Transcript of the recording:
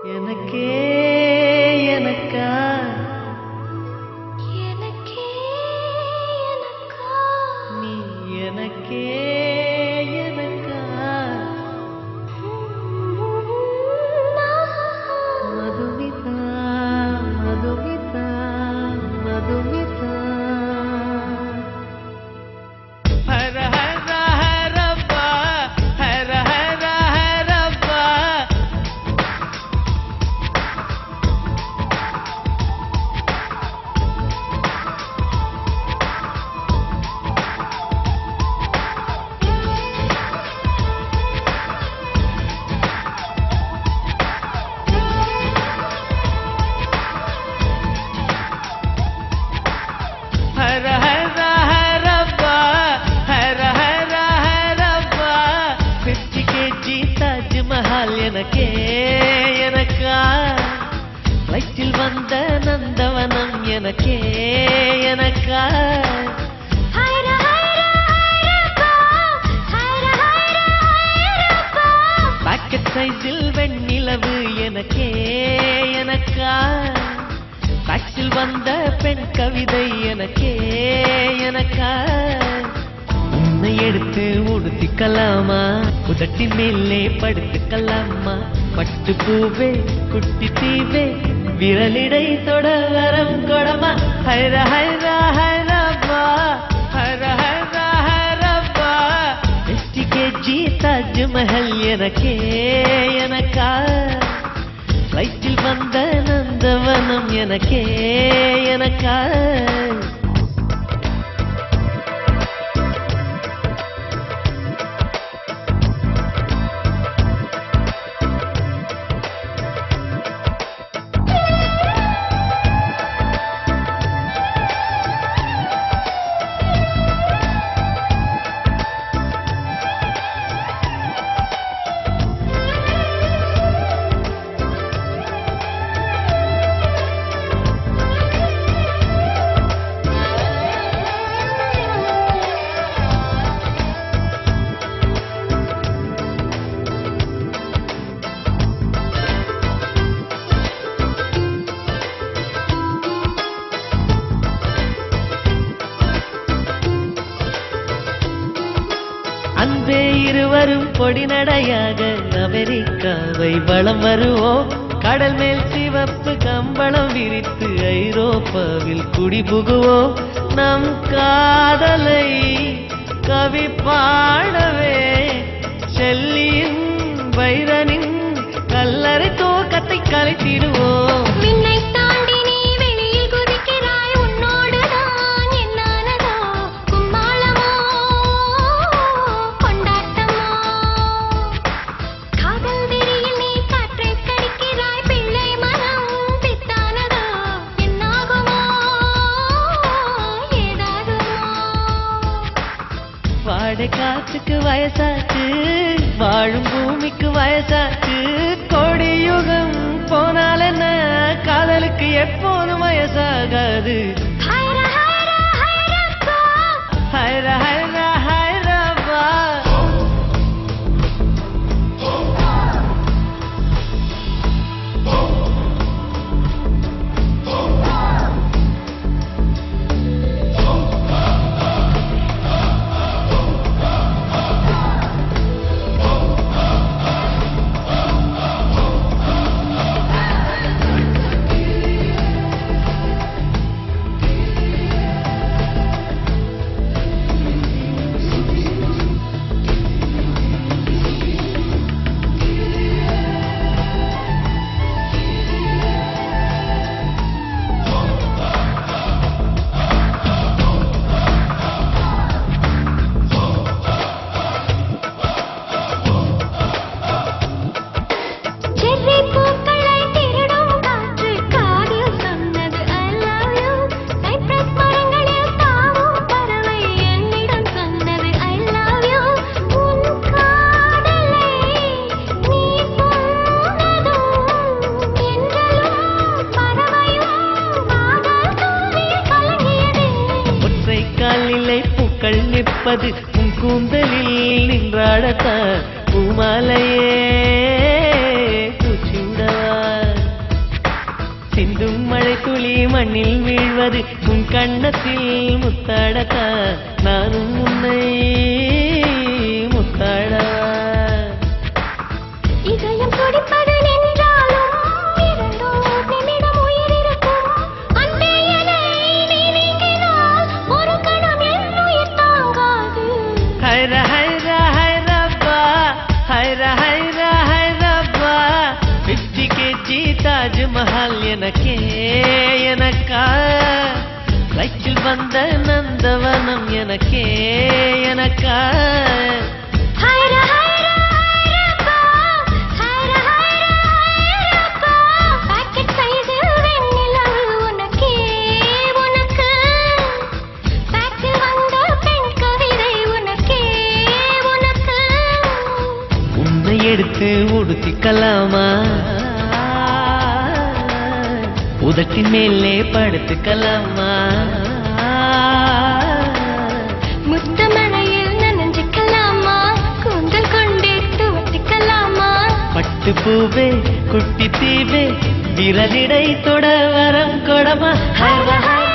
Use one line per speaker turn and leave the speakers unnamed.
எனக்கே எனக்கா
எனக்கே எனக்கா
நீ எனக்கே எனக்கா மதுமிதா மதுமிதா மதுமிதா ஹர ஹர ஹரப்பா ஹர ஹர ஹரப்பா ஹர ஹர ஹரப்பா ஹர ஹர ஹரப்பா 50 kg தாஜ்மஹால் எனக்கே எனக்கா வயிற்றில் வந்த நந்தவனம் எனக்கே எனக்கா
ஹைர ஹைர ஹைரப்பா ஹைர ஹைர ஹைரப்பா
பாக்கெட் சைஸில் வெண்ணிலவு எனக்கே எனக்கா பாக்ஸில் வந்த பெண் கவிதை எனக்கே எனக்கா உன்னை எடுத்து உடுத்திக்கலாமா உதட்டின் மேலே படுத்துக்கலாமா பட்டு பூவே குட்டி தீவே விரலிடை தொட வரம் கொடமா ஹைர ஹைர ஹைரப்பா ஹர ஹர ஹரப்பா 50 kg தாஜ்மஹல் எனக்கே எனக்கா வயிற்றில் வந்த நந்தவனம் எனக்கே எனக்கா அன்பே இருவரும் பொடி நடையாக அமெரிக்காவை வலம் வருவோம் கடல் மேல் சிவப்பு கம்பளம் விரித்து ஐரோப்பாவில் குடிபுகுவோம் நம் காதலை கவி பாடவே செல்லியின் வைரனின் கல்லறை தோக்கத்தை கலைத்திடுவோம்
மின்னை தாண்டி நீ வெளியில் குதிக்கிறாய் உன்னோடு நான் என்னானதோ கும்மாளமோ கொண்டாட்டமோ காதல் வெறியில் நீ காற்றை கடிக்கிறாய் பிள்ளை மனம் பித்தானதோ என்னாகுமோ ஏதாகுமோ
வாடை காற்றுக்கு வயசாச்சு வாழும் பூமிக்கு வயசாச்சு கொடியுகம் போனால் என்ன காதலுக்கு எப்போதும் வயசாகாது
ஹைர ஹைர ஹைரப்பா
ஹைர ஹைர ஹைரப்பா
செர்ரி பூக்களை திருடும் காற்று காதில் சொன்னது I love you சைப்ரஸ் மரங்களில் தாவும் பறவை என்னிடம் சொன்னது I love you உன் காதலை நீ சொன்னதும் என்றலும் பறவையும் காதல் தூவில் கலங்கியது
ஒற்றை காலிலே பூக்கள் நிற்பது உன் கூந்தலில் நின்றாடத்தான் பூமாலையே பூச்சி விடவா கண்ணில் வீழ்வது உன் கண்ணத்தில் முத்தாடத்த நானும் உன்னை முத்தாடவா
இதயம் துடிப்பது நின்றாலும் இரண்டோர் நிமிடம் உயிர் இருக்கும். அன்பே என்னை நீ நீங்கினால் ஒரு கணம் என் உயிர் தாங்காது.
ஹைர ஹைர ஹைரப்பா ஹைர ஹைர ஹைரப்பா 50 kg தாஜ்மஹால் எனக்கே எனக்கா வயிற்றில் வந்த நந்தவனம் எனக்கே எனக்கா
ஹைர ஹைர ஹைரப்பா, ஹைர ஹைர ஹைரப்பா. பாக்கெட் சைஸில் வெண்ணிலவு உனக்கே உனக்கு. பேக்கில் வந்த பெண் கவிதை உனக்கே உனக்கு.
உன்னை எடுத்து உடுத்திக்கலாமா உதட்டின் மேலே படுத்துக்கலாமா
முத்தமழையில் நனைஞ்சுக்கலாமா கூந்தல் கொண்டே துவட்டிக்கலாமா
பட்டு பூவே குட்டி தீவே விரலிடை தொட வரம் கொடமா ஹைர ஹைர